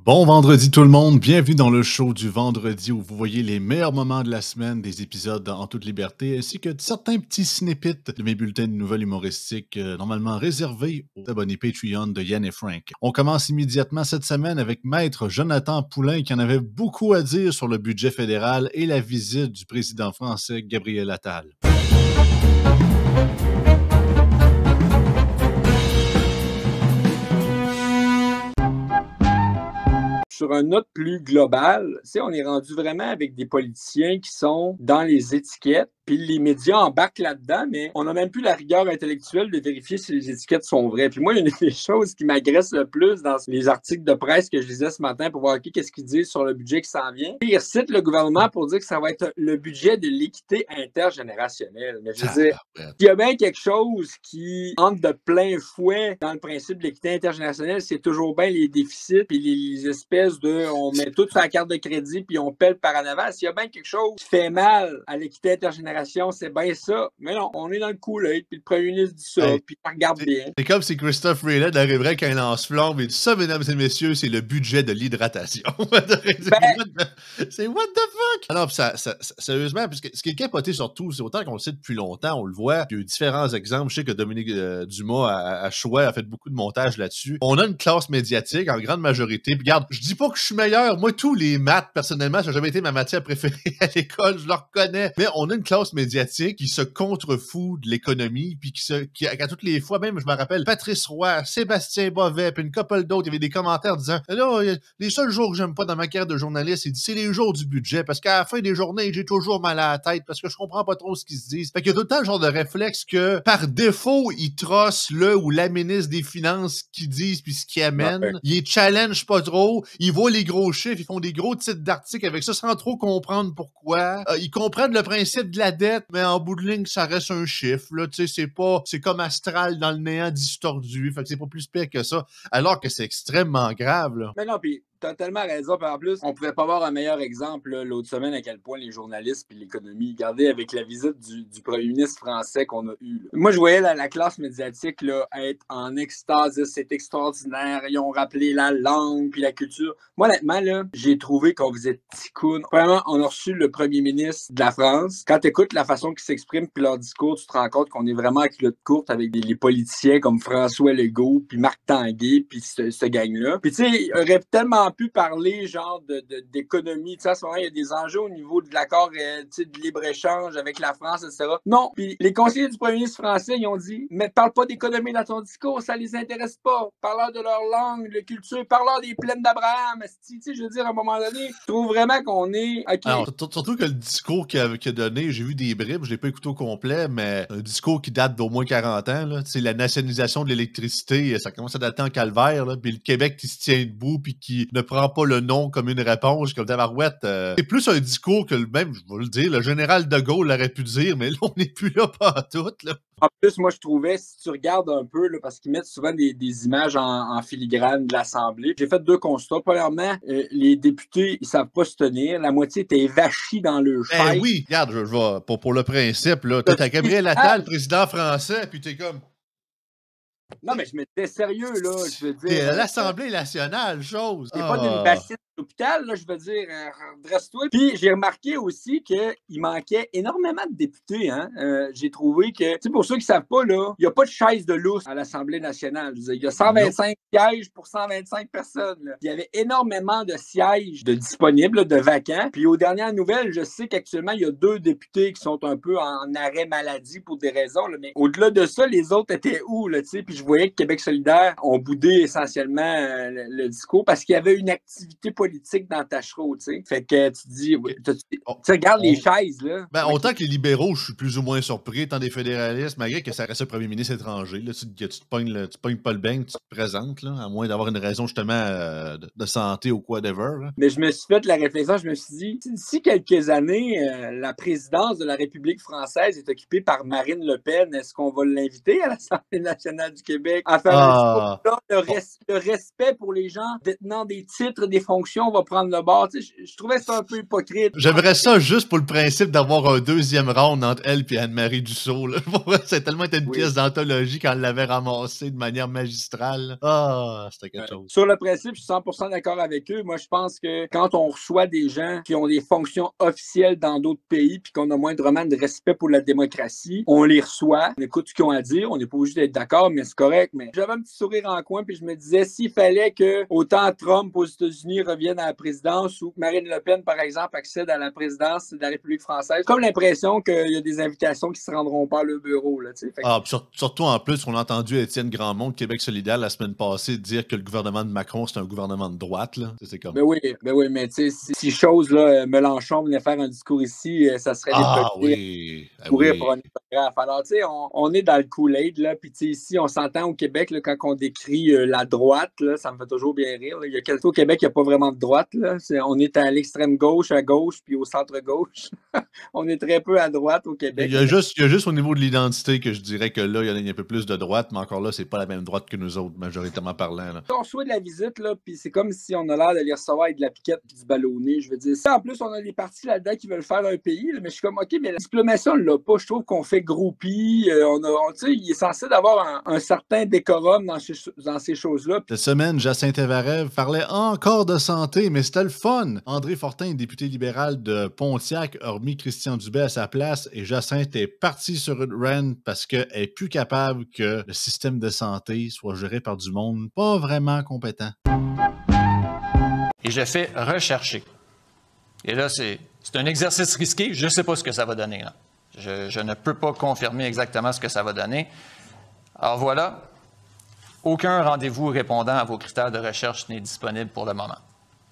Bon vendredi tout le monde, bienvenue dans le show du vendredi où vous voyez les meilleurs moments de la semaine, des épisodes en toute liberté, ainsi que de certains petits snippets de mes bulletins de nouvelles humoristiques normalement réservés aux abonnés Patreon de Yann et Frank. On commence immédiatement cette semaine avec Maître Jonathan Poulain qui en avait beaucoup à dire sur le budget fédéral et la visite du président français Gabriel Attal. Sur un note plus globale, on est rendu vraiment avec des politiciens qui sont dans les étiquettes, puis les médias embarquent là-dedans, mais on n'a même plus la rigueur intellectuelle de vérifier si les étiquettes sont vraies. Puis moi, une des choses qui m'agresse le plus dans les articles de presse que je lisais ce matin pour voir qu'est-ce qu'ils disent sur le budget qui s'en vient, ils citent le gouvernement pour dire que ça va être le budget de l'équité intergénérationnelle. Mais je veux dire, il y a bien quelque chose qui entre de plein fouet dans le principe de l'équité intergénérationnelle, c'est toujours bien les déficits puis les espèces on met tout sur la carte de crédit puis on pèle par en avant. S'il y a bien quelque chose qui fait mal à l'équité intergénération, c'est bien ça. Mais non, on est dans le Kool-Aid, puis le premier ministre dit ça, puis il regarde bien. C'est comme si Christophe Rayland arriverait avec un lance-flamme et dit ça, mesdames et messieurs, c'est le budget de l'hydratation. C'est what the fuck? Alors, sérieusement, parce que ce qui est capoté surtout, c'est autant qu'on le sait depuis longtemps, on le voit, il y a eu différents exemples. Je sais que Dominique Dumas à Choix a fait beaucoup de montage là-dessus. On a une classe médiatique en grande majorité. Puis regarde, je dis pas que je suis meilleur. Moi, tous les maths, personnellement, ça n'a jamais été ma matière préférée à l'école, je le reconnais. Mais on a une classe médiatique qui se contrefout de l'économie, puis qui à toutes les fois, même, je me rappelle, Patrice Roy, Sébastien Bovet, puis une couple d'autres, il y avait des commentaires disant là, les seuls jours que j'aime pas dans ma carrière de journaliste, c'est les jours du budget, parce qu'à la fin des journées, j'ai toujours mal à la tête, parce que je comprends pas trop ce qu'ils se disent. Fait qu'il y a tout le temps le genre de réflexe que, par défaut, ils trossent le ou la ministre des Finances qui disent, puis ce qu'ils amènent. Ouais. Ils challenge pas trop, ils voient les gros chiffres, ils font des gros titres d'articles avec ça sans trop comprendre pourquoi. Ils comprennent le principe de la dette, mais en bout de ligne, ça reste un chiffre, là, tu sais, c'est comme Astral dans le néant distordu, fait que c'est pas plus pire que ça, alors que c'est extrêmement grave, là. Mais non, puis t'as tellement raison, puis en plus, on pouvait pas avoir un meilleur exemple l'autre semaine à quel point les journalistes puis l'économie, regardez avec la visite du premier ministre français qu'on a eu. Là. Moi, je voyais la classe médiatique là, être en extase, c'est extraordinaire, ils ont rappelé la langue puis la culture. Moi, honnêtement, là, j'ai trouvé qu'on faisait ticoune. Vraiment, on a reçu le premier ministre de la France. Quand t'écoutes la façon qu'ils s'expriment puis leur discours, tu te rends compte qu'on est vraiment à culotte courte avec les politiciens comme François Legault puis Marc Tanguay puis ce gang-là. Puis tu sais, il aurait tellement pu parler genre d'économie. Tu sais, à ce moment, il y a des enjeux au niveau de l'accord de libre-échange avec la France, etc. Non. Puis les conseillers du premier ministre français, ils ont dit, mais parle pas d'économie dans ton discours, ça les intéresse pas. Parle-leur de leur langue, de culture, parle-leur des plaines d'Abraham. Tu sais, je veux dire, à un moment donné, je trouve vraiment qu'on est... Okay. Alors, surtout que le discours qu'il a donné, j'ai vu des bribes, je l'ai pas écouté au complet, mais un discours qui date d'au moins 40 ans, là. Tu sais, la nationalisation de l'électricité, ça commence à dater en calvaire, là. Puis le Québec qui se tient debout puis qui ne prend pas le non comme une réponse, comme tabarouette. C'est plus un discours que même, je vais le dire, le général de Gaulle aurait pu dire, mais là, on n'est plus là pas tout, là. En plus, moi, je trouvais, si tu regardes un peu, là, parce qu'ils mettent souvent des images en filigrane de l'Assemblée, j'ai fait deux constats. Premièrement, les députés, ils savent pas se tenir. La moitié était évachie dans le chaise. Oui, regarde, je vais pour le principe, là. T'as Gabriel Attal, président français, puis t'es comme... Non, mais je m'étais sérieux, là, je veux dire. T'es à l'Assemblée nationale, chose. T'es pas d'une bassine d'hôpital, là, je veux dire, dresse-toi. Puis j'ai remarqué aussi qu'il manquait énormément de députés, hein. J'ai trouvé que, tu sais, pour ceux qui savent pas, là, il n'y a pas de chaise de lousse à l'Assemblée nationale. Je veux dire, il y a 125 sièges pour 125 personnes, là. Il y avait énormément de sièges disponibles, là, de vacants. Puis aux dernières nouvelles, je sais qu'actuellement, il y a 2 députés qui sont un peu en arrêt maladie pour des raisons, là, mais au-delà de ça, les autres étaient où, là, tu sais? Puis je voyais que Québec solidaire ont boudé essentiellement le discours parce qu'il y avait une activité politique dans Tachereau, tu sais. Fait que tu dis, tu regardes les chaises, là. Ben, autant que les libéraux, je suis plus ou moins surpris, tant des fédéralistes, malgré que ça reste un premier ministre étranger, là, tu te pognes pas le bain, tu te présentes, là, à moins d'avoir une raison justement de santé ou whatever. Là. Mais je me suis fait la réflexion, je me suis dit, d'ici quelques années, la présidence de la République française est occupée par Marine Le Pen, est-ce qu'on va l'inviter à l'Assemblée nationale du Québec à faire un discours? Là, le respect pour les gens détenant des titres, des fonctions on va prendre le bord. Tu sais, je trouvais ça un peu hypocrite. J'aimerais ça juste pour le principe d'avoir un deuxième round entre elle et Anne-Marie Dussault. Là. C'est tellement été une pièce d'anthologie quand elle l'avait ramassée de manière magistrale. Ah, c'était quelque chose. Sur le principe, je suis 100% d'accord avec eux. Moi, je pense que quand on reçoit des gens qui ont des fonctions officielles dans d'autres pays puis qu'on a moindrement de respect pour la démocratie, on les reçoit, on écoute ce qu'ils ont à dire, on n'est pas obligé d'être d'accord, mais c'est correct. Mais j'avais un petit sourire en coin puis je me disais, s'il fallait que autant Trump aux États-Unis revienne à la présidence ou que Marine Le Pen, par exemple, accède à la présidence de la République française, comme l'impression qu'il y a des invitations qui se rendront pas à le bureau. Là, surtout en plus, on a entendu Étienne Grandmont de Québec solidaire la semaine passée dire que le gouvernement de Macron, c'est un gouvernement de droite. Là. C'est comme... Ben oui, mais tu sais, si chose, là, Mélenchon venait faire un discours ici, ça serait courir pour un autographe. Alors, tu sais, on est dans le Kool-Aid, là, puis tu sais, ici, on s'entend au Québec, là, quand on décrit la droite, là, ça me fait toujours bien rire. Là. Il y a quelqu'un au Québec, il n'y a pas vraiment de droite, là. On est à l'extrême gauche, à gauche, puis au centre-gauche. On est très peu à droite au Québec. Il y a juste au niveau de l'identité que je dirais que là, il y a un peu plus de droite, mais encore là, c'est pas la même droite que nous autres, majoritairement parlant. Là. On reçoit de la visite, là, puis c'est comme si on a l'air de les recevoir avec de la piquette et du ballonné. Je veux dire, ça, en plus, on a des partis là-dedans qui veulent faire un pays, là, mais je suis comme, OK, mais la diplomatie, on l'a pas. Je trouve qu'on fait groupie. Tu sais, il est censé d'avoir un certain décorum dans ces choses-là. Cette semaine, Jacinthe Evarev parlait encore de santé, mais c'était le fun. André Fortin, député libéral de Pontiac, a remis Christian Dubé à sa place et Jacinthe est parti sur une rant parce qu'elle est plus capable que le système de santé soit géré par du monde pas vraiment compétent. Et je fais rechercher. Et là, c'est un exercice risqué. Je ne sais pas ce que ça va donner. Là. Je ne peux pas confirmer exactement ce que ça va donner. Alors voilà, aucun rendez-vous répondant à vos critères de recherche n'est disponible pour le moment.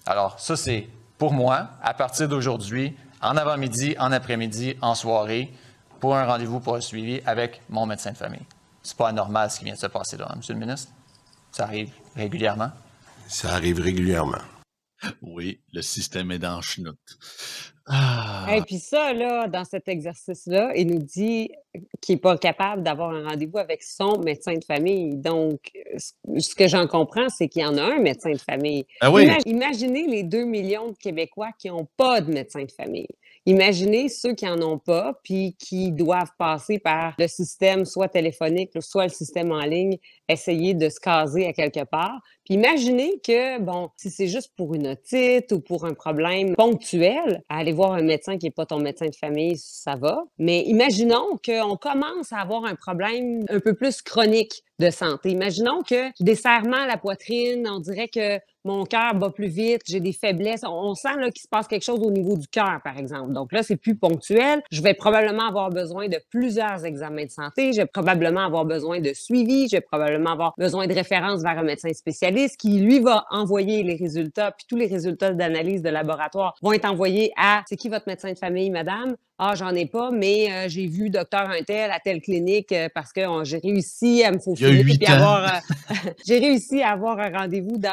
Alors ça, c'est pour moi, à partir d'aujourd'hui, en avant-midi, en après-midi, en soirée, pour un rendez-vous pour un suivi avec mon médecin de famille. C'est pas anormal ce qui vient de se passer là, Monsieur le ministre. Ça arrive régulièrement. Ça arrive régulièrement. Oui, le système est dans le chenoute. Et puis ça, là, dans cet exercice-là, il nous dit qu'il n'est pas capable d'avoir un rendez-vous avec son médecin de famille. Donc, ce que j'en comprends, c'est qu'il y en a un médecin de famille. Ah oui. Imaginez les 2 millions de Québécois qui n'ont pas de médecin de famille. Imaginez ceux qui n'en ont pas, puis qui doivent passer par le système soit téléphonique, soit le système en ligne, essayer de se caser à quelque part. Puis imaginez que, bon, si c'est juste pour une otite ou pour un problème ponctuel, aller voir un médecin qui n'est pas ton médecin de famille, ça va. Mais imaginons qu'on commence à avoir un problème un peu plus chronique de santé. Imaginons que je desserre mal la poitrine, on dirait que mon cœur bat plus vite, j'ai des faiblesses. On sent là, qu'il se passe quelque chose au niveau du cœur, par exemple. Donc là, c'est plus ponctuel. Je vais probablement avoir besoin de plusieurs examens de santé. Je vais probablement avoir besoin de suivi. Je vais probablement avoir besoin de référence vers un médecin spécialiste qui, lui, va envoyer les résultats. Puis tous les résultats d'analyse de laboratoire vont être envoyés à « C'est qui votre médecin de famille, madame? » Ah, j'en ai pas, mais j'ai vu docteur untel à telle clinique parce que j'ai réussi à me faufiler puis j'ai réussi à avoir un rendez-vous dans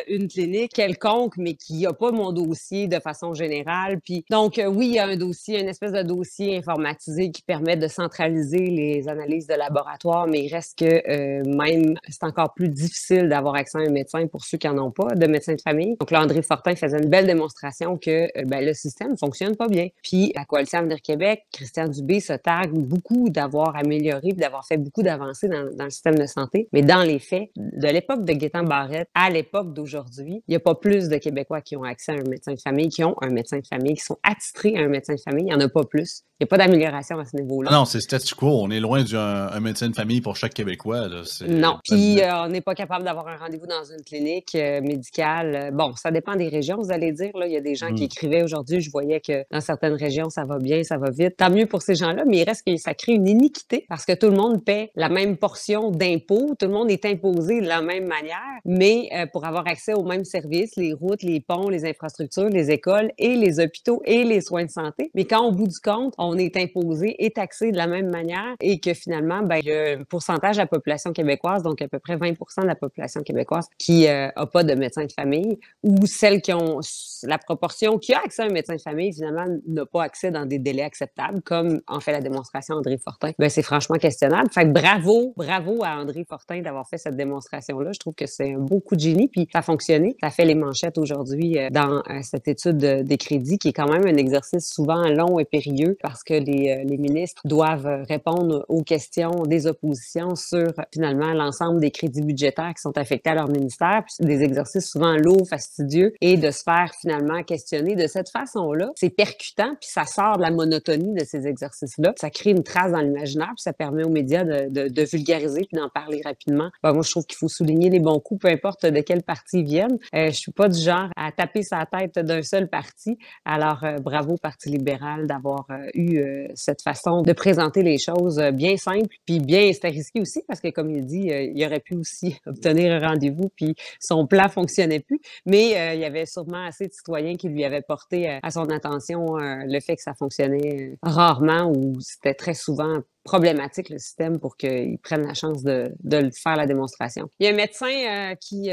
une clinique quelconque, mais qui n'a pas mon dossier de façon générale. Puis donc, oui, il y a un dossier, une espèce de dossier informatisé qui permet de centraliser les analyses de laboratoire, mais il reste que même, c'est encore plus difficile d'avoir accès à un médecin pour ceux qui n'en ont pas, de médecin de famille. Donc là, André Fortin faisait une belle démonstration que le système ne fonctionne pas bien. Puis la Coalition Avenir Québec, Christian Dubé se targue beaucoup d'avoir amélioré et d'avoir fait beaucoup d'avancées dans le système de santé. Mais dans les faits, de l'époque de Gaétan Barrette à l'époque d'aujourd'hui, il n'y a pas plus de Québécois qui ont accès à un médecin de famille, qui ont un médecin de famille, qui sont attitrés à un médecin de famille. Il n'y en a pas plus. Il n'y a pas d'amélioration à ce niveau-là. Non, c'est statu quo. On est loin d'un médecin de famille pour chaque Québécois. Là. Non. Puis, on n'est pas capable d'avoir un rendez-vous dans une clinique médicale. Bon, ça dépend des régions, vous allez dire. Là. Il y a des gens qui écrivaient aujourd'hui, je voyais que dans certaines régions, ça va bien, ça va vite. Tant mieux pour ces gens-là, mais il reste que ça crée une iniquité parce que tout le monde paie la même portion d'impôts. Tout le monde est imposé de la même manière, mais pour avoir accès aux mêmes services, les routes, les ponts, les infrastructures, les écoles et les hôpitaux et les soins de santé. Mais quand, au bout du compte, on on est imposé et taxé de la même manière et que finalement, ben, il y a un pourcentage de la population québécoise, donc à peu près 20 de la population québécoise qui a pas de médecin de famille ou celles qui ont la proportion qui a accès à un médecin de famille, finalement, n'a pas accès dans des délais acceptables, comme en fait la démonstration André Fortin. Ben, c'est franchement questionnable. Fait que bravo à André Fortin d'avoir fait cette démonstration-là. Je trouve que c'est un beau coup de génie, puis ça a fonctionné. Ça fait les manchettes aujourd'hui dans cette étude des crédits, qui est quand même un exercice souvent long et périlleux, parce que les ministres doivent répondre aux questions des oppositions sur, finalement, l'ensemble des crédits budgétaires qui sont affectés à leur ministère. Puis c'est des exercices souvent lourds, fastidieux, et de se faire finalement questionner de cette façon-là, c'est percutant, puis ça sort de la monotonie de ces exercices-là. Ça crée une trace dans l'imaginaire, puis ça permet aux médias de vulgariser puis d'en parler rapidement. Ben, moi, je trouve qu'il faut souligner les bons coups, peu importe de quel parti ils viennent. Je suis pas du genre à taper sa tête d'un seul parti. Alors, bravo Parti libéral d'avoir eu cette façon de présenter les choses bien simples, puis bien, c'était risqué aussi, parce que comme il dit, il aurait pu aussi obtenir un rendez-vous, puis son plan fonctionnait plus, mais il y avait sûrement assez de citoyens qui lui avaient porté à son attention le fait que ça fonctionnait rarement ou c'était très souvent problématique, le système, pour qu'ils prennent la chance de le faire, la démonstration. Il y a un médecin qui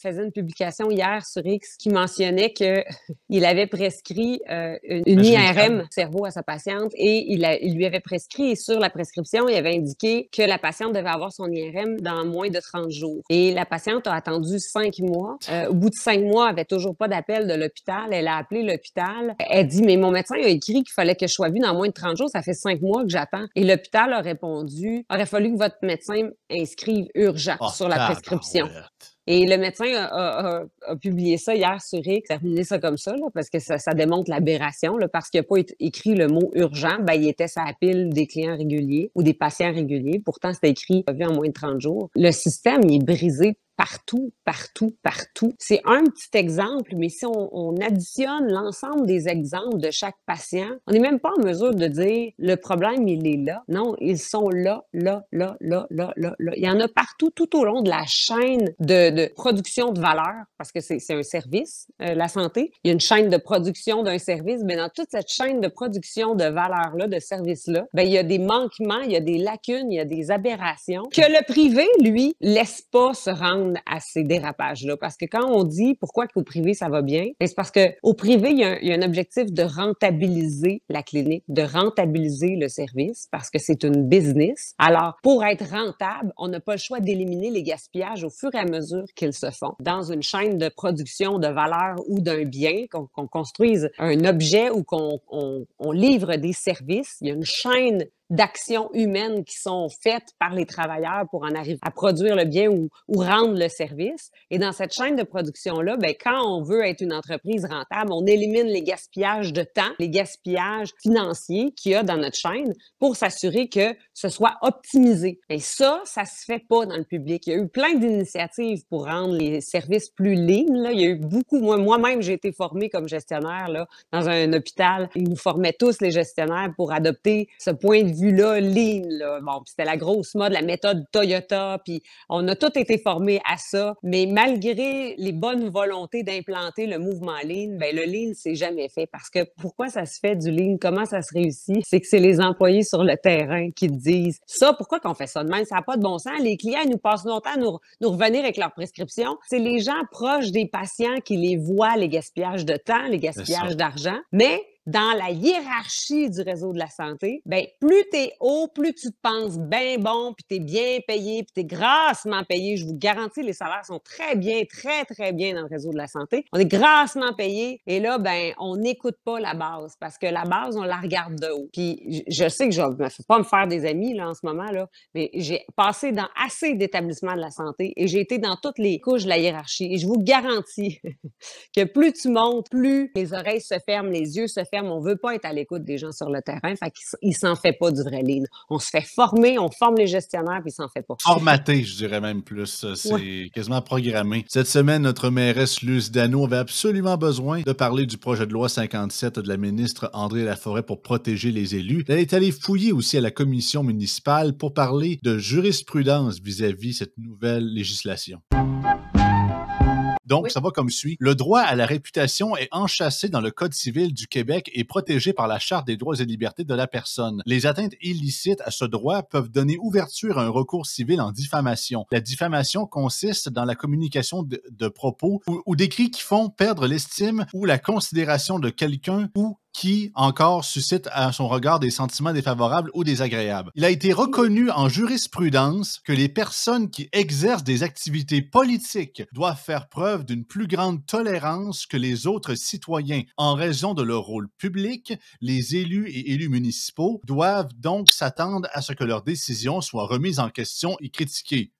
faisait une publication hier sur X qui mentionnait qu'il avait prescrit une IRM cerveau à sa patiente et il lui avait prescrit, et sur la prescription, il avait indiqué que la patiente devait avoir son IRM dans moins de 30 jours. Et la patiente a attendu 5 mois. Au bout de 5 mois, elle avait toujours pas d'appel de l'hôpital. Elle a appelé l'hôpital. Elle dit, mais mon médecin a écrit qu'il fallait que je sois vue dans moins de 30 jours. Ça fait 5 mois que j'attends. Et l'hôpital a répondu, aurait fallu que votre médecin inscrive urgent sur la prescription. Et le médecin a publié ça hier sur X, terminé ça comme ça, là, parce que ça démontre l'aberration, là, parce qu'il n'a pas écrit le mot urgent, ben, il était sa pile des clients réguliers ou des patients réguliers. Pourtant, c'était écrit vu en moins de 30 jours. Le système, il est brisé partout. C'est un petit exemple, mais si on additionne l'ensemble des exemples de chaque patient, on n'est même pas en mesure de dire le problème, il est là. Non, ils sont là. Il y en a partout, tout au long de la chaîne de production de valeur, parce que c'est un service, la santé. Il y a une chaîne de production d'un service, mais dans toute cette chaîne de production de valeur-là, de service-là, ben, il y a des manquements, il y a des lacunes, il y a des aberrations que le privé, lui, laisse pas se rendre à ces dérapages-là. Parce que quand on dit pourquoi qu'au privé, ça va bien, c'est parce qu'au privé, il y a un objectif de rentabiliser la clinique, de rentabiliser le service, parce que c'est une business. Alors, pour être rentable, on n'a pas le choix d'éliminer les gaspillages au fur et à mesure qu'ils se font. Dans une chaîne de production de valeur ou d'un bien, qu'on construise un objet ou qu'on livre des services, il y a une chaîne d'actions humaines qui sont faites par les travailleurs pour en arriver à produire le bien ou rendre le service. Et dans cette chaîne de production-là, ben, quand on veut être une entreprise rentable, on élimine les gaspillages de temps, les gaspillages financiers qu'il y a dans notre chaîne pour s'assurer que ce soit optimisé. Et ça se fait pas dans le public. Il y a eu plein d'initiatives pour rendre les services plus lean, là. Il y a eu beaucoup, moi-même, j'ai été formée comme gestionnaire, là, dans un hôpital. Ils nous formaient tous, les gestionnaires, pour adopter ce point de vue-là, lean, là. Bon, c'était la grosse mode, la méthode Toyota, puis on a tous été formés à ça. Mais malgré les bonnes volontés d'implanter le mouvement lean, ben le lean, c'est jamais fait. Parce que pourquoi ça se fait du lean? Comment ça se réussit? C'est que c'est les employés sur le terrain qui te disent ça, pourquoi qu'on fait ça de même? Ça n'a pas de bon sens. Les clients, ils nous passent longtemps à nous revenir avec leurs prescriptions. C'est les gens proches des patients qui les voient, les gaspillages de temps, les gaspillages d'argent. Mais dans la hiérarchie du réseau de la santé, ben plus t'es haut, plus tu te penses bien bon, puis t'es bien payé, puis t'es grassement payé. Je vous garantis, les salaires sont très bien dans le réseau de la santé. On est grassement payé, et là, ben on n'écoute pas la base, parce que la base, on la regarde de haut. Puis je sais que je ne fais pas me faire des amis là en ce moment, là, mais j'ai passé dans assez d'établissements de la santé, et j'ai été dans toutes les couches de la hiérarchie, et je vous garantis que plus tu montes, plus les oreilles se ferment, les yeux se ferment. On veut pas être à l'écoute des gens sur le terrain, fait qu'il s'en fait pas du vrai lean. On se fait former, on forme les gestionnaires, puis il s'en fait pas. Formaté, je dirais même plus. C'est quasiment programmé. Cette semaine, notre mairesse Luce Dano avait absolument besoin de parler du projet de loi 57 de la ministre André Laforêt pour protéger les élus. Elle est allée fouiller aussi à la commission municipale pour parler de jurisprudence vis-à-vis cette nouvelle législation. Donc, Oui. ça va comme suit. Le droit à la réputation est enchâssé dans le Code civil du Québec et protégé par la Charte des droits et libertés de la personne. Les atteintes illicites à ce droit peuvent donner ouverture à un recours civil en diffamation. La diffamation consiste dans la communication de propos ou d'écrits qui font perdre l'estime ou la considération de quelqu'un ou qui encore suscite à son regard des sentiments défavorables ou désagréables. Il a été reconnu en jurisprudence que les personnes qui exercent des activités politiques doivent faire preuve d'une plus grande tolérance que les autres citoyens. En raison de leur rôle public, les élus et élus municipaux doivent donc s'attendre à ce que leurs décisions soient remises en question et critiquées.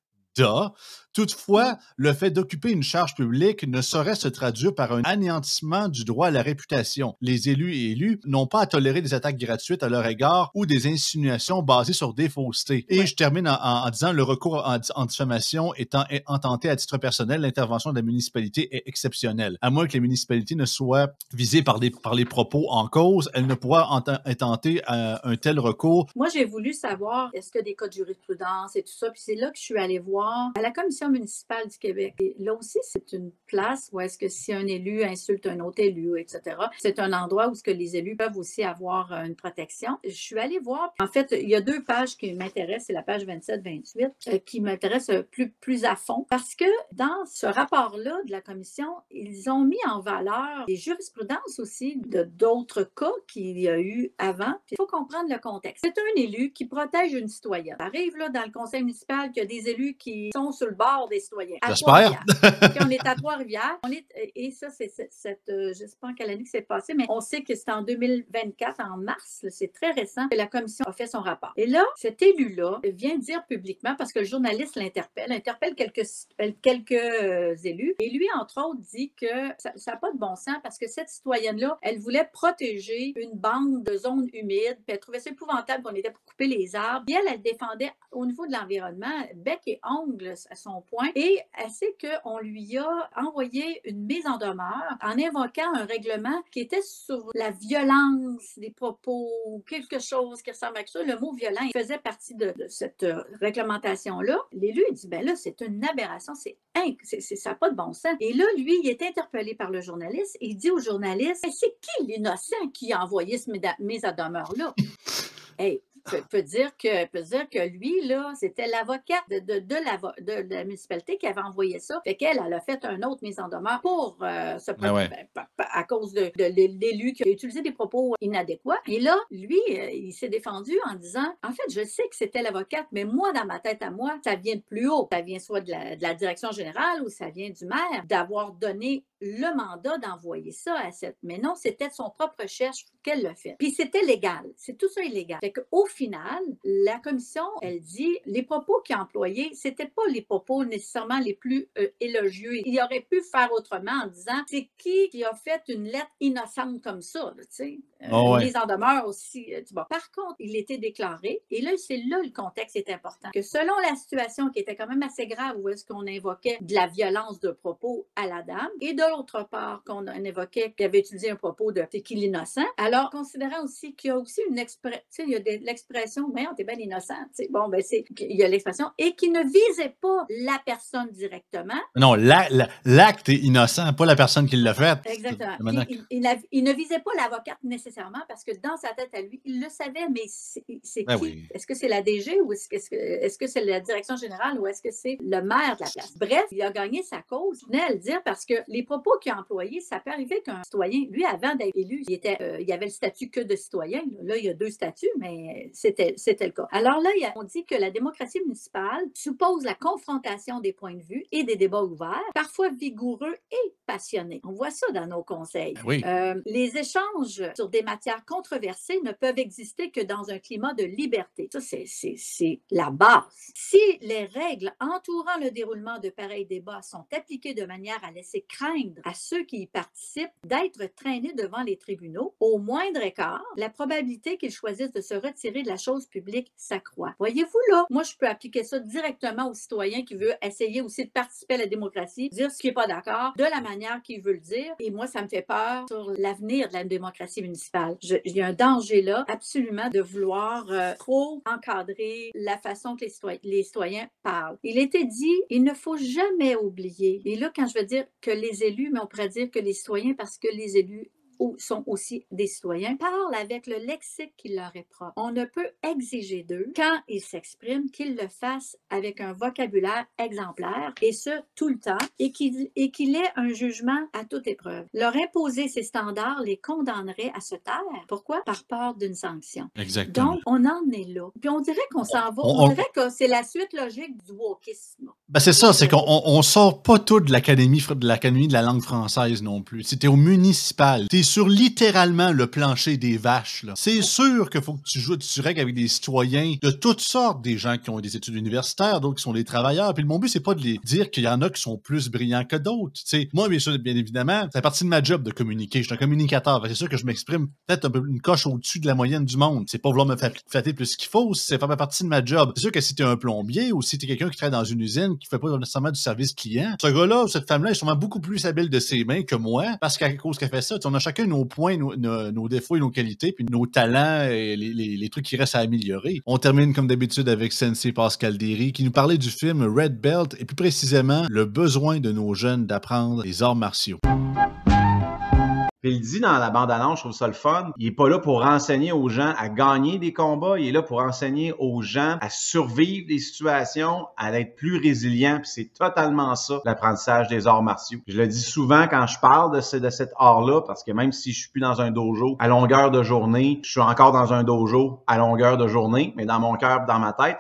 Toutefois, le fait d'occuper une charge publique ne saurait se traduire par un anéantissement du droit à la réputation. Les élus et élus n'ont pas à tolérer des attaques gratuites à leur égard ou des insinuations basées sur des faussetés. Et je termine en disant le recours en diffamation étant intenté à titre personnel, l'intervention de la municipalité est exceptionnelle. À moins que les municipalités ne soient visées par les propos en cause, elles ne pourront intenter un tel recours. Moi, j'ai voulu savoir est-ce que des cas de jurisprudence et tout ça, puis c'est là que je suis allée voir à la commission municipale du Québec. Et là aussi, c'est une place où est-ce que si un élu insulte un autre élu, etc., c'est un endroit où est-ce que les élus peuvent aussi avoir une protection. Je suis allée voir. En fait, il y a 2 pages qui m'intéressent. C'est la page 27-28 qui m'intéresse plus à fond parce que dans ce rapport-là de la commission, ils ont mis en valeur des jurisprudences aussi de d'autres cas qu'il y a eu avant. Il faut comprendre le contexte. C'est un élu qui protège une citoyenne. Ça arrive là dans le conseil municipal qu'il y a des élus qui sont sur le bord des citoyens. J'espère. On est à Trois-Rivières. Et ça, c'est je ne sais pas en quelle année que c'est passé, mais on sait que c'est en 2024, en mars, c'est très récent, que la commission a fait son rapport. Et là, cet élu-là vient dire publiquement, parce que le journaliste interpelle quelques élus, et lui, entre autres, dit que ça n'a pas de bon sens parce que cette citoyenne-là, elle voulait protéger une bande de zones humides, puis elle trouvait ça épouvantable qu'on était pour couper les arbres, puis elle défendait au niveau de l'environnement, bec et ongle à son point, et elle sait qu'on lui a envoyé une mise en demeure en invoquant un règlement qui était sur la violence des propos, quelque chose qui ressemble à ça. Le mot violent il faisait partie de cette réglementation-là. L'élu, il dit, ben là, c'est une aberration, ça n'a pas de bon sens. Et là, lui, il est interpellé par le journaliste et il dit au journaliste, c'est qui l'innocent qui a envoyé ce mise en demeure-là? Hey, peut dire que lui, là, c'était l'avocate de la municipalité qui avait envoyé ça. Fait qu'elle a fait une autre mise en demeure pour ce problème, à cause de l'élu qui a utilisé des propos inadéquats. Et là, lui, il s'est défendu en disant, en fait, je sais que c'était l'avocate, mais moi, dans ma tête à moi, ça vient de plus haut. Ça vient soit de la direction générale ou ça vient du maire d'avoir donné le mandat d'envoyer ça à cette... Mais non, c'était de son propre chef qu'elle l'a fait. Puis c'était légal. C'est tout ça illégal. Fait qu'au final, la commission, elle dit, les propos qu'il a employés, c'était pas les propos nécessairement les plus élogieux. Il aurait pu faire autrement en disant, c'est qui a fait une lettre innocente comme ça, tu sais? Mise en demeure aussi. Bon. Par contre, il était déclaré, et là, c'est là le contexte est important, que selon la situation qui était quand même assez grave, où est-ce qu'on invoquait de la violence de propos à la dame, et de l'autre part, qu'on évoquait qu'il avait utilisé un propos de c'est qui l'innocent, alors considérant aussi qu'il y a aussi une expression, il y a l'expression, mais on t'es bien innocent, bon, ben il y a l'expression, et qui ne visait pas la personne directement. Non, l'acte est innocent, pas la personne qui l'a fait. Exactement. Il ne visait pas l'avocate nécessairement parce que dans sa tête à lui, il le savait, mais c'est qui? Oui. Est-ce que c'est la DG ou est-ce que c'est la direction générale ou est-ce que c'est le maire de la place? Bref, il a gagné sa cause. Je tenais à le dire parce que les propos qu'il a employés, ça peut arriver qu'un citoyen, lui, avant d'être élu, il avait le statut que de citoyen. Là, il y a 2 statuts, mais c'était le cas. Alors là, on dit que la démocratie municipale suppose la confrontation des points de vue et des débats ouverts, parfois vigoureux et passionnés. On voit ça dans nos conseils. Oui. Les échanges sur des matières controversées ne peuvent exister que dans un climat de liberté. Ça, c'est la base. Si les règles entourant le déroulement de pareils débats sont appliquées de manière à laisser craindre à ceux qui y participent d'être traînés devant les tribunaux, au moindre écart, la probabilité qu'ils choisissent de se retirer de la chose publique s'accroît. Voyez-vous là, moi, je peux appliquer ça directement aux citoyens qui veulent essayer aussi de participer à la démocratie, dire ce qui n'est pas d'accord, de la manière qu'il veut le dire. Et moi, ça me fait peur sur l'avenir de la démocratie municipale. Il y a un danger là, absolument, de vouloir trop encadrer la façon que les citoyens parlent. Il était dit, il ne faut jamais oublier. Et là, quand je veux dire que les élus, mais on pourrait dire que les citoyens, parce que les élus sont aussi des citoyens, parlent avec le lexique qui leur est propre. On ne peut exiger d'eux, quand ils s'expriment, qu'ils le fassent avec un vocabulaire exemplaire, et ce, tout le temps, et qu'il ait un jugement à toute épreuve. Leur imposer ces standards les condamnerait à se taire. Pourquoi? Par peur d'une sanction. Exactement. Donc, on en est là. Puis on dirait qu'on s'en va, on dirait que c'est la suite logique du wokisme. Ben c'est ça, c'est qu'on sort pas tout de l'Académie de la langue française non plus. C'était au municipal. T'es sur littéralement le plancher des vaches, là. C'est sûr qu'il faut que tu règles avec des citoyens de toutes sortes, des gens qui ont des études universitaires, d'autres qui sont des travailleurs. Puis mon but, c'est pas de les dire qu'il y en a qui sont plus brillants que d'autres. T'sais, moi, bien évidemment, c'est partie de ma job de communiquer. Je suis un communicateur. C'est sûr que je m'exprime peut-être un peu une coche au-dessus de la moyenne du monde. C'est pas vouloir me flatter plus qu'il faut, c'est faire partie de ma job. C'est sûr que si t'es un plombier ou si t'es quelqu'un qui travaille dans une usine qui fait pas nécessairement du service client, ce gars-là ou cette femme-là est sûrement beaucoup plus habile de ses mains que moi, parce qu'à cause qu'elle fait ça, on a chacun nos points, nos défauts et nos qualités, puis nos talents et les trucs qui restent à améliorer. On termine comme d'habitude avec Sensei Pascal Derry qui nous parlait du film Red Belt et plus précisément le besoin de nos jeunes d'apprendre les arts martiaux. Puis il dit dans la bande-annonce, je trouve ça le fun, il est pas là pour enseigner aux gens à gagner des combats, il est là pour enseigner aux gens à survivre des situations, à être plus résilient, puis c'est totalement ça, l'apprentissage des arts martiaux. Je le dis souvent quand je parle de cet art-là, parce que même si je suis plus dans un dojo à longueur de journée, je suis encore dans un dojo à longueur de journée, mais dans mon cœur, dans ma tête,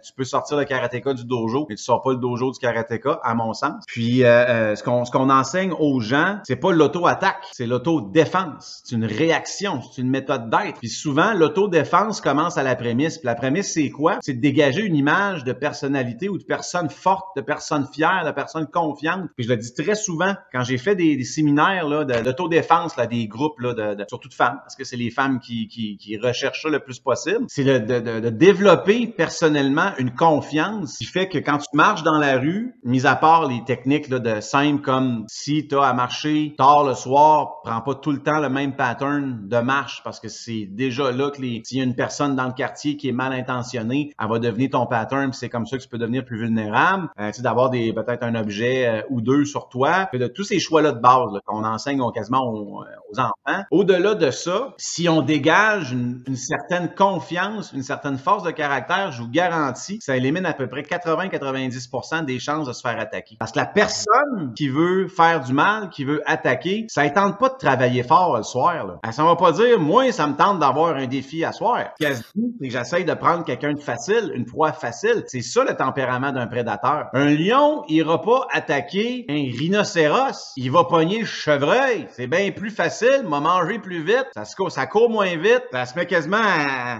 tu peux sortir le karatéka du dojo, mais tu sors pas le dojo du karatéka, à mon sens. Puis ce qu'on enseigne aux gens, c'est pas l'auto-attaque, c'est l'autodéfense. C'est une réaction, c'est une méthode d'être. Puis souvent, l'autodéfense commence à la prémisse. Puis la prémisse, c'est quoi? C'est de dégager une image de personnalité ou de personne forte, de personne fière, de personne confiante. Puis je le dis très souvent, quand j'ai fait des séminaires là, d'autodéfense, là, des groupes, là, surtout de femmes, parce que c'est les femmes qui recherchent ça le plus possible, c'est de développer personnellement une confiance qui fait que quand tu marches dans la rue, mis à part les techniques là, de simples comme si tu as à marcher tard le soir, prends pas tout le temps le même pattern de marche parce que c'est déjà là que s'il y a une personne dans le quartier qui est mal intentionnée, elle va devenir ton pattern, puis c'est comme ça que tu peux devenir plus vulnérable. D'avoir peut-être un objet ou deux sur toi. Puis de tous ces choix-là de base là, qu'on enseigne quasiment aux enfants. Au-delà de ça, si on dégage une certaine confiance, une certaine force de caractère, je vous garantis que ça élimine à peu près 80-90% des chances de se faire attaquer. Parce que la personne qui veut faire du mal, qui veut attaquer, ça ne tente pas de travailler fort le soir. Là. Elle s'en va pas dire, moi, ça me tente d'avoir un défi à soir. Ce qu'elle se dit, c'est que j'essaye de prendre quelqu'un de facile, une proie facile. C'est ça le tempérament d'un prédateur. Un lion, il ira pas attaquer un rhinocéros. Il va pogner le chevreuil. C'est bien plus facile, m'a mangé plus vite. Ça court moins vite. Ça se met quasiment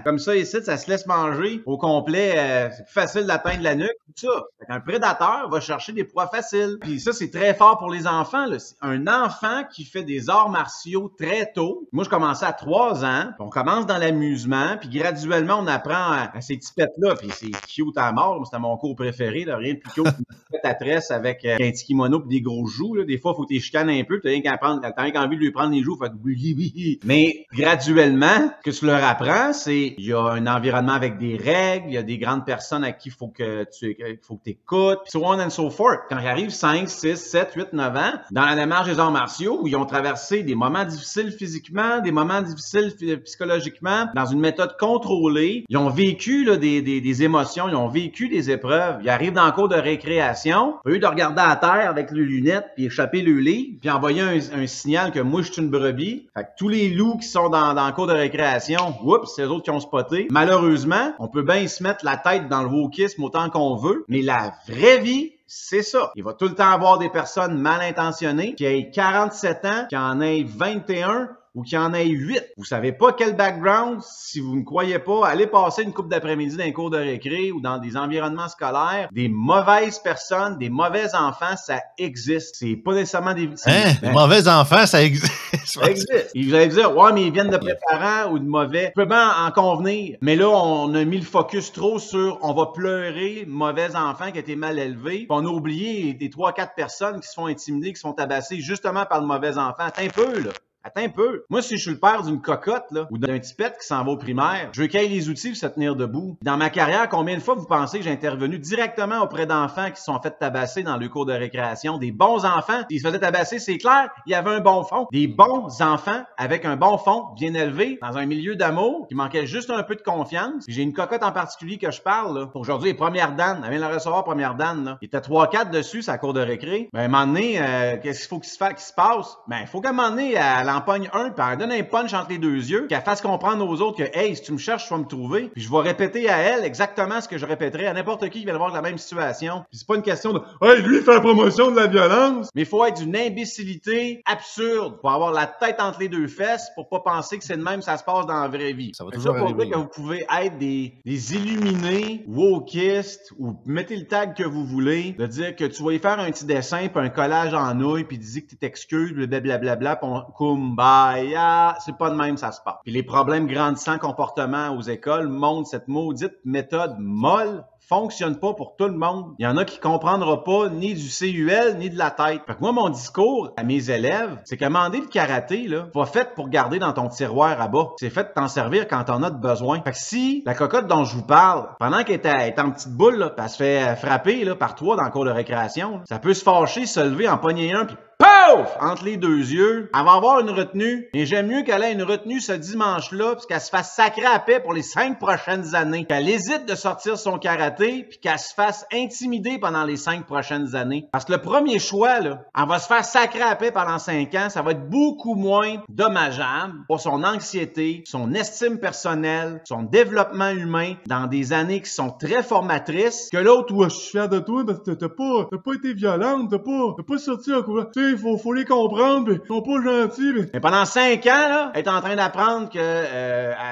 comme ça ici, ça se laisse manger au complet. C'est plus facile d'atteindre la nuque. Tout ça. Un prédateur va chercher des proies faciles. Puis ça, c'est très fort pour les enfants. Là. Un enfant qui fait des arts martiaux très tôt. Moi, je commençais à 3 ans. Puis on commence dans l'amusement. Puis graduellement, on apprend à ces petits pets-là. Puis c'est cute à mort. C'était mon cours préféré. Là. Rien de plus cute qu'une petite à tresse avec un petit kimono et des gros joues. Là. Des fois, il faut que tu les chicanes un peu. Tu n'as rien qu'envie de lui prendre les joues. Fait que oui. Mais graduellement, ce que tu leur apprends, c'est il y a un environnement avec des règles. Il y a des grandes personnes à qui il faut que tu écoutes. Puis so on and so forth. Quand j'arrive 5, 6, 7, 8, 9 ans, dans la démarche des arts martiaux, où ils ont traversé des moments difficiles physiquement, des moments difficiles psychologiquement, dans une méthode contrôlée. Ils ont vécu là, des émotions, ils ont vécu des épreuves. Ils arrivent dans le cours de récréation, au lieu de regarder à terre avec les lunettes, puis échapper le livre, puis envoyer un signal que moi, je suis une brebis. Fait que tous les loups qui sont dans le cours de récréation, oups, c'est eux autres qui ont spoté. Malheureusement, on peut bien se mettre la tête dans le wokisme autant qu'on veut, mais la vraie vie, c'est ça. Il va tout le temps avoir des personnes mal intentionnées qui aient 47 ans, qui en aient 21 ou qui en aient 8. Vous savez pas quel background, si vous ne croyez pas, allez passer une couple d'après-midi dans un cours de récré ou dans des environnements scolaires. Des mauvaises personnes, des mauvais enfants, ça existe. C'est pas nécessairement des... Des mauvais enfants, ça existe. Ça existe. Et vous allez dire, ouais, mais ils viennent de préparants ou de mauvais. Je peux bien en convenir. Mais là, on a mis le focus trop sur on va pleurer, mauvais enfant qui a été mal élevé. Puis on a oublié des 3-4 personnes qui se font intimider, qui se font tabasser justement par le mauvais enfant. Attends un peu, là. Attends un peu. Moi, si je suis le père d'une cocotte, là, ou d'un tipette qui s'en va au primaire, je veux qu'il ait les outils pour se tenir debout. Dans ma carrière, combien de fois vous pensez que j'ai intervenu directement auprès d'enfants qui se sont fait tabasser dans le cours de récréation? Des bons enfants, ils se faisaient tabasser, c'est clair, il y avait un bon fond. Des bons enfants avec un bon fond, bien élevé, dans un milieu d'amour, qui manquait juste un peu de confiance. J'ai une cocotte en particulier que je parle, là. Aujourd'hui, les premières dames, elle vient de la recevoir, première dame, là. Il était 3-4 dessus, sa cour de récré. Ben, à un moment donné, qu'est-ce qu'il faut qu'il se passe? Ben, il faut qu'à un moment donné, elle en pogne un, puis elle donne un punch entre les deux yeux, qu'elle fasse comprendre aux autres que, hey, si tu me cherches, tu vas me trouver. Puis je vais répéter à elle exactement ce que je répéterais à n'importe qui vient de voir la même situation. Puis c'est pas une question de, hey, lui, il fait la promotion de la violence. Mais il faut être d'une imbécilité absurde pour avoir la tête entre les deux fesses pour pas penser que c'est de même ça se passe dans la vraie vie. Ça va toujours pour arriver. dire que vous pouvez être des illuminés, wokistes, ou mettez le tag que vous voulez, de dire que tu vas y faire un petit dessin, puis un collage en nouilles, puis dis que tu t'excuses, blablabla, puis on kumbaya, c'est pas de même ça se passe. Puis les problèmes grandissants comportement aux écoles montrent cette maudite méthode molle fonctionne pas pour tout le monde. Il y en a qui comprendra pas ni du CUL ni de la tête. Fait que moi, mon discours à mes élèves, c'est qu'à demander le karaté, là, pas fait pour garder dans ton tiroir à bas. C'est fait de t'en servir quand t'en as de besoin. Fait que si la cocotte dont je vous parle, pendant qu'elle est en petite boule, là, elle se fait frapper là, par 3 dans le cours de récréation, là, ça peut se fâcher, se lever, en pogner un, puis pouf! Entre les deux yeux. Elle va avoir une retenue. Et j'aime mieux qu'elle ait une retenue ce dimanche-là, puis qu'elle se fasse sacrer à paix pour les 5 prochaines années. Qu'elle hésite de sortir son karaté, puis qu'elle se fasse intimider pendant les 5 prochaines années. Parce que le premier choix, là, elle va se faire sacrer à paix pendant 5 ans, ça va être beaucoup moins dommageable pour son anxiété, son estime personnelle, son développement humain dans des années qui sont très formatrices que l'autre où je suis fier de toi parce que t'as pas été violente, t'as pas sorti en courant. Tu sais, faut les comprendre, pis ils sont pas gentils. Mais pendant 5 ans, là, elle est en train d'apprendre que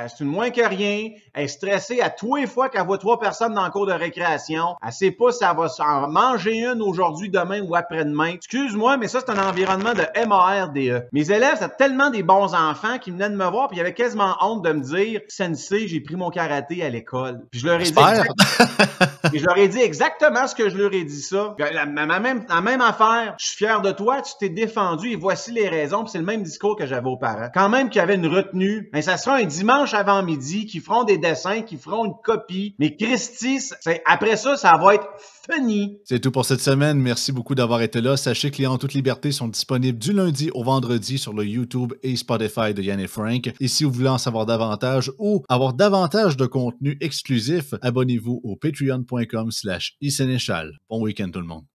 c'est une moins que rien. Elle est stressée à tous les fois qu'elle voit 3 personnes dans le cours de récréation. Elle sait pas si elle va s'en manger une aujourd'hui, demain ou après-demain. Excuse-moi, mais ça, c'est un environnement de MARDE. Mes élèves, c'est tellement des bons enfants qui venaient de me voir, puis ils avaient quasiment honte de me dire « Sensei, j'ai pris mon karaté à l'école. » Puis je leur ai dit exactement ce que je leur ai dit ça. La même affaire. Je suis fier de toi, tu t'es défendu et voici les raisons. Puis c'est le même discours que j'avais aux parents. Quand même qu'il y avait une retenue, ben ça sera un dimanche avant midi, qui feront des dessins, qui feront une copie. Mais Christy, après ça, ça va être funny. C'est tout pour cette semaine. Merci beaucoup d'avoir été là. Sachez que les En toute liberté sont disponibles du lundi au vendredi sur le YouTube et Spotify de Yann et Frank. Et si vous voulez en savoir davantage ou avoir davantage de contenu exclusif, abonnez-vous au patreon.com/isénéchal. Bon week-end tout le monde.